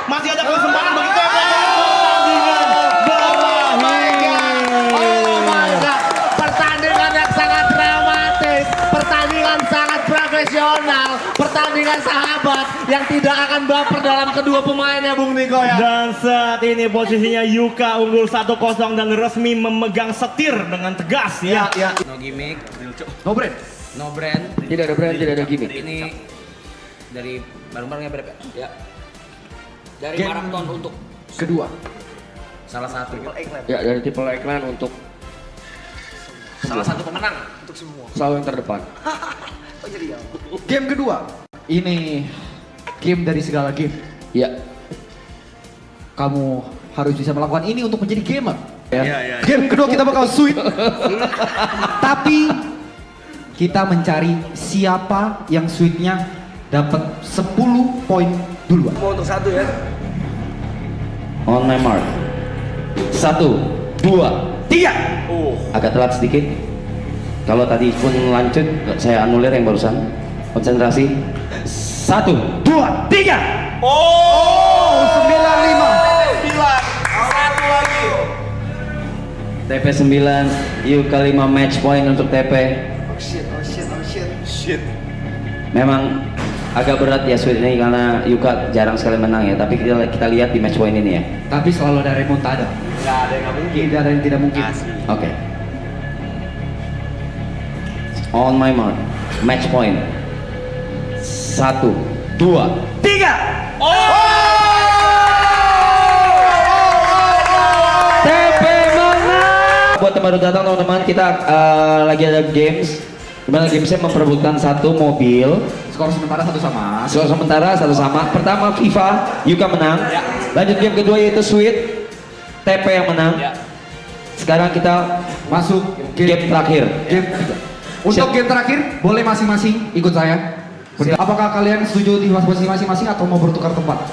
Masih ada kesempatan bagi TP. Pertandingan yang sangat dramatis, pertandingan sangat profesional, pertandingan sahabat yang tidak akan baper dalam kedua pemainnya, Bung Niko ya. Dan saat ini posisinya Yuka unggul 1-0 dan resmi memegang setir dengan tegas ya. No gimmick, No brand. no brand. Tidak ada brand, tidak ada gimmick. Ini dari bareng-barengnya berapa ya? Dari Game maraton untuk kedua. salah satu Ya, dari Triple Eggman untuk salah satu pemenang. selalu yang terdepan. Game kedua. Ini game dari segala game. Ya. Kamu harus bisa melakukan ini untuk menjadi gamer. Ya. Game kedua kita bakal sweet. Tapi kita mencari siapa yang sweetnya dapat 10 poin duluan. Mau untuk satu ya. On my mark. 1, 2, 3. Agak telat sedikit. Kalau tadi pun lanjut, saya anulir yang barusan. Konsentrasi. 1, 2, 3. Oh, 95. Satu lagi. TP 9, Yuka 5 match point untuk TP. Memang agak berat ya sweet ini karena Yuka jarang sekali menang ya. Tapi kita lihat di match point ini ya. Tapi selalu ada remontada. Gak ada yang nggak mungkin. Tidak ada yang tidak mungkin. Oke. On my mark. Match point. 1, 2, 3. TP menang. Buat yang baru datang teman-teman, kita lagi ada games. Dimana gamesnya memperebutkan satu mobil. Skor sementara satu sama. Skor sementara satu sama. Pertama FIFA, Yuka menang. Lanjut game kedua yaitu Sweet, TP yang menang. Sekarang kita Masuk game terakhir. Game ketiga. Untuk game terakhir, boleh masing-masing ikut saya. Apakah kalian setuju di posisi masing-masing atau mau bertukar tempat?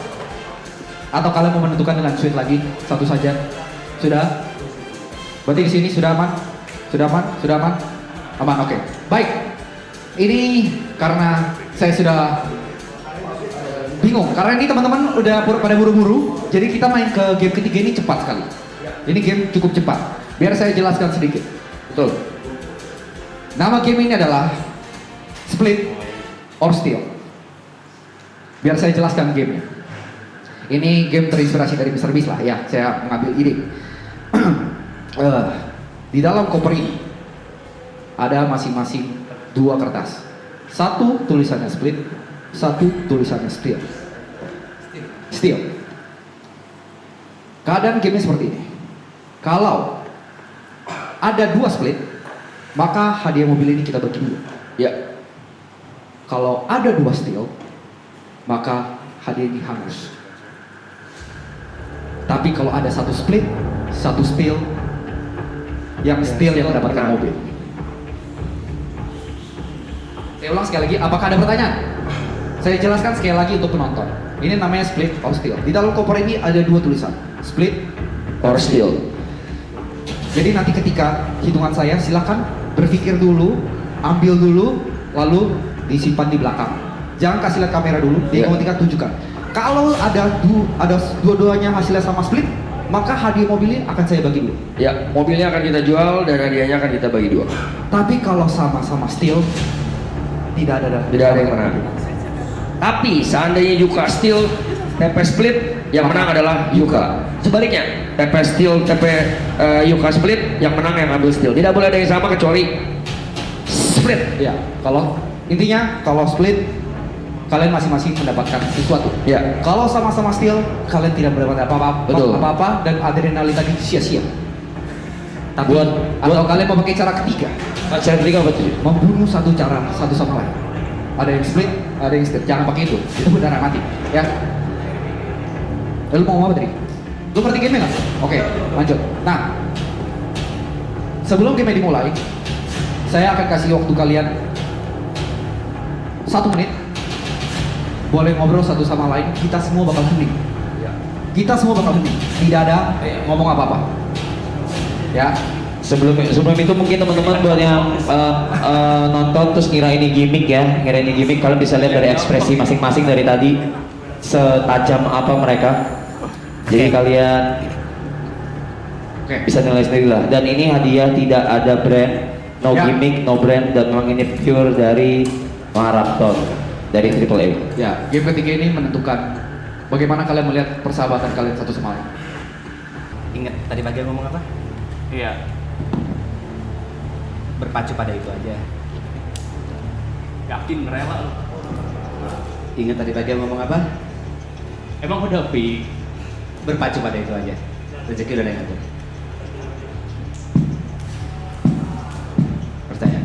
Atau kalian mau menentukan dengan Sweet lagi satu saja? Sudah? Berarti di sini sudah aman? Sudah aman? Sudah aman? Aman, oke. Baik. Ini karena saya sudah bingung karena ini teman-teman udah pada buru-buru. Jadi kita main ke game ketiga ini cepat sekali. Ini game cukup cepat. Biar saya jelaskan sedikit. Betul. Nama game ini adalah Split or Steal. Biar saya jelaskan gamenya. Ini game terinspirasi dari Mr. Beast lah ya. Saya mengambil ide. Di dalam koper ini ada masing-masing 2 kertas. Satu tulisannya Split, satu tulisannya Steal. Steal. Keadaan gamenya seperti ini. Kalau ada 2 split, maka hadiah mobil ini kita bagi 2. Ya. Kalau ada 2 steal, maka hadiah ini hangus. Tapi kalau ada 1 split, 1 steal, yang steal yang mendapatkan mobil. Saya ulang sekali lagi, apakah ada pertanyaan? Saya jelaskan sekali lagi untuk penonton. Ini namanya split or steal. Di dalam koper ini ada 2 tulisan, split Or Steal. Jadi nanti ketika hitungan saya silakan berpikir dulu, ambil dulu, lalu disimpan di belakang. Jangan kasih lihat kamera dulu, di ketika tunjukkan. Kalau ada dua-duanya hasilnya sama split, maka hadiah mobilnya akan saya bagi 2. Ya, mobilnya akan kita jual dan hadiahnya akan kita bagi 2. Tapi kalau sama-sama steal, tidak ada yang menang. Tapi seandainya Yuka Steal, TP Split, yang menang adalah Yuka. Sebaliknya, TP Steal, TP Yuka Split, yang menang yang ambil Steal. Tidak boleh ada yang sama kecuali Split. Ya, kalau intinya kalau split kalian masing-masing mendapatkan sesuatu. Ya. Kalau sama-sama steal, kalian tidak mendapatkan Betul. apa-apa dan adrenalin tadi sia-sia. Tapi atau kalian mau pakai cara ketiga, Cara ketiga apa tuh? membunuh satu sama lain. Ada yang split, ada yang steal. Jangan pakai itu beneran mati. Ya. Lalu mau ngomong apa tadi? Lu ngerti game nggak? Oke, lanjut. Nah, sebelum game dimulai, saya akan kasih waktu kalian 1 menit. Boleh ngobrol satu sama lain. Kita semua bakal hening. Kita semua bakal hening. Tidak ada ngomong apa-apa. Ya. Sebelum itu mungkin teman-teman buat yang nonton terus ngira ini gimmick ya, kalian bisa lihat dari ekspresi masing-masing dari tadi. setajam apa mereka. Jadi kalian bisa nilai sendiri lah. Dan ini hadiah tidak ada brand, no Ya. gimmick, no brand, dan memang ini pure dari Marathon dari AAA. Ya, game ketiga ini menentukan bagaimana kalian melihat persahabatan kalian satu sama lain. Ingat tadi pagi ngomong apa? Iya. Berpacu pada itu aja. Yakin rela lu. Ingat tadi pagi ngomong apa? Emang udah pi. Berpacu pada itu aja. Rezeki udah ada yang ngatur. Percaya.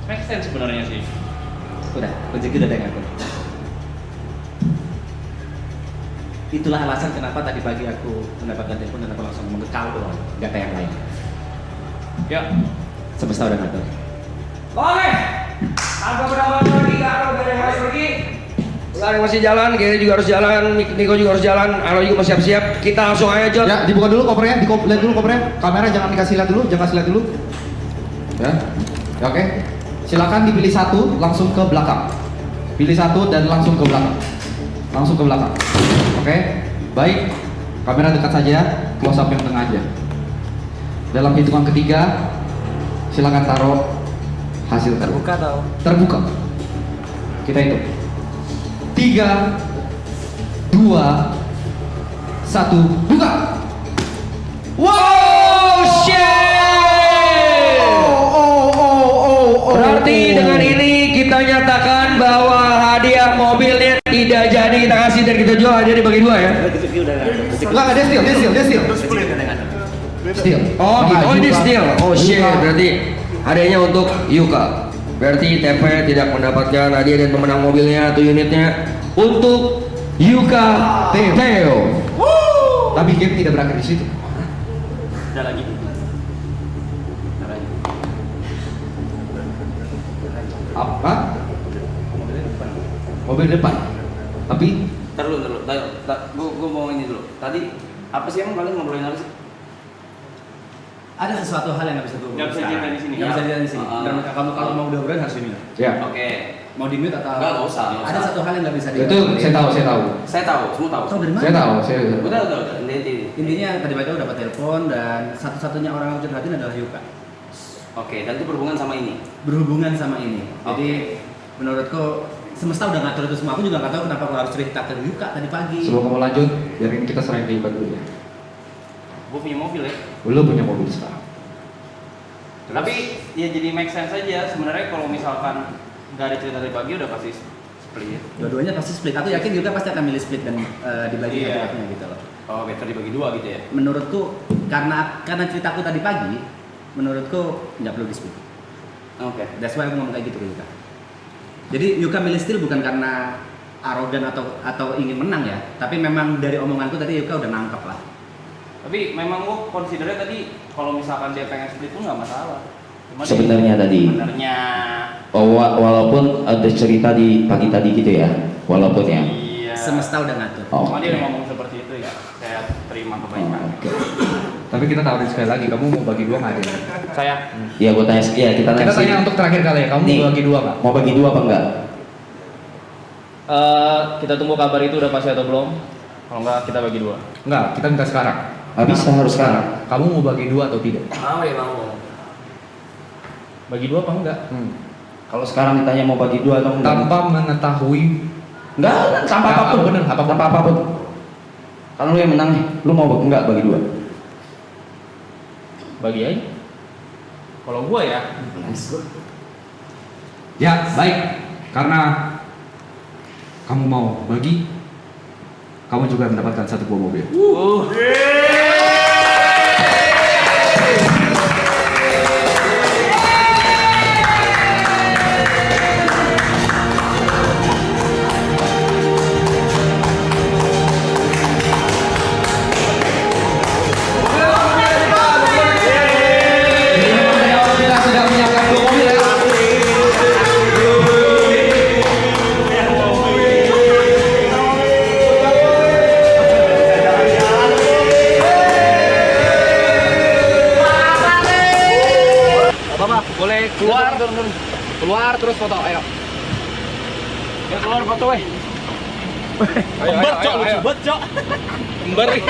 Make sense sebenarnya sih. Udah, rezeki udah ada yang ngatur. Itulah alasan kenapa tadi pagi aku mendapatkan telepon dan aku langsung ngomong ke kau doang, gak kayak yang lain. Ya. Semesta udah ngatur. Oke, agak berapa lagi kak? Kalau dari harus pergi, Ular masih jalan, Gary juga harus jalan, Niko juga harus jalan, Aro juga mau siap-siap. Kita langsung aja Jod. Ya, dibuka dulu kopernya, lihat dulu kopernya. Kamera jangan dikasih lihat dulu, jangan kasih lihat dulu. Ya, ya oke. Silakan dipilih satu, langsung ke belakang. Pilih satu dan langsung ke belakang. Langsung ke belakang. Oke, baik. Kamera dekat saja, close up yang tengah aja. Dalam hitungan ketiga, silakan taruh hasil terbuka. Terbuka. Kita hitung. 3, 2, 1, buka. Wow, shit! Berarti dengan ini kita nyatakan bahwa hadiah mobilnya tidak jadi kita kasih dan kita jual, jadi dibagi dua ya. Enggak, dia steal. Steal. Oh, gitu. Oh ini Yuka. steal. Oh shit, Yuka. berarti hadiahnya untuk Yuka. Berarti TP tidak mendapatkan hadiah dan pemenang mobilnya atau unitnya untuk Yuka Theo. Tapi game tidak berakhir di situ. Ada lagi. Apa? Mobil depan. Tapi Ntar dulu. Gue mau ini dulu. Tadi apa sih emang kalian ngobrolin apa sih? Ada sesuatu hal yang nggak bisa gue Nggak bisa diceritain di sini. Nggak bisa diceritain di sini. Ah. Dan kalau mau udah harus ini. ya. Oke. Mau di mute atau? Nggak usah. Ada satu hal yang nggak bisa Itu saya tahu. Saya tahu, semua tahu. Tahu dari mana? Saya tahu, saya Udah. Inti. Intinya tadi pagi udah dapat telepon dan satu-satunya orang yang curhatin adalah Yuka. Oke, dan itu berhubungan sama ini. Berhubungan sama ini. Jadi menurutku semesta udah ngatur itu semua. Aku juga nggak tahu kenapa aku harus cerita ke Yuka tadi pagi. Sebelum kamu lanjut, biarin kita serahin ke Iban dulu ya. Gue punya mobil ya. Lu punya mobil sekarang. Tapi ya jadi make sense aja. Sebenarnya kalau misalkan nggak ada cerita dari pagi udah pasti split. Dua-duanya pasti split. Aku yakin Yuka pasti akan milih split dan dibagi Iya. hadiahnya gitu loh. Oh, better dibagi dua gitu ya. Menurutku karena ceritaku tadi pagi, menurutku nggak perlu di split. Oke. That's why aku ngomong kayak gitu ke Yuka. Jadi Yuka milih steal bukan karena arogan atau ingin menang ya, tapi memang dari omonganku tadi Yuka udah nangkep lah. Tapi memang gue considernya tadi kalau misalkan dia pengen split pun nggak masalah. Cuma Sebenarnya tadi. Sebenarnya. Walaupun ada cerita di pagi tadi gitu ya, walaupun ya. Iya. Semesta udah ngatur. Oh, Cuma dia oke. udah ngomong seperti itu ya. Saya terima kebaikan. Oke. Tapi kita tawarin sekali lagi, kamu mau bagi dua nggak dia? Saya. Ya gue tanya, ya kita tanya. Kita sih. tanya untuk terakhir kali ya, kamu Nih. mau bagi dua nggak? Mau bagi dua apa enggak? Kita tunggu kabar itu udah pasti atau belum. Kalau enggak kita bagi dua. Enggak, kita minta sekarang. Nggak bisa, harus sekarang. Kamu mau bagi dua atau tidak? Mau ya mau. Bagi dua apa enggak? Kalau sekarang ditanya mau bagi dua atau enggak? Tanpa mengetahui. Enggak, tanpa Nggak, apapun. bener, apapun. Tanpa apapun. Kalau lu yang menang nih, lu mau enggak bagi dua? Bagi aja. Kalau gua ya. Ya, baik. Karena kamu mau bagi, kamu juga mendapatkan satu buah mobil. Kita sudah menyiapkan dua mobil ya. Keluar, keluar terus foto, ayo. Ya keluar foto, weh. Ayo, ayo, ayo, ayo.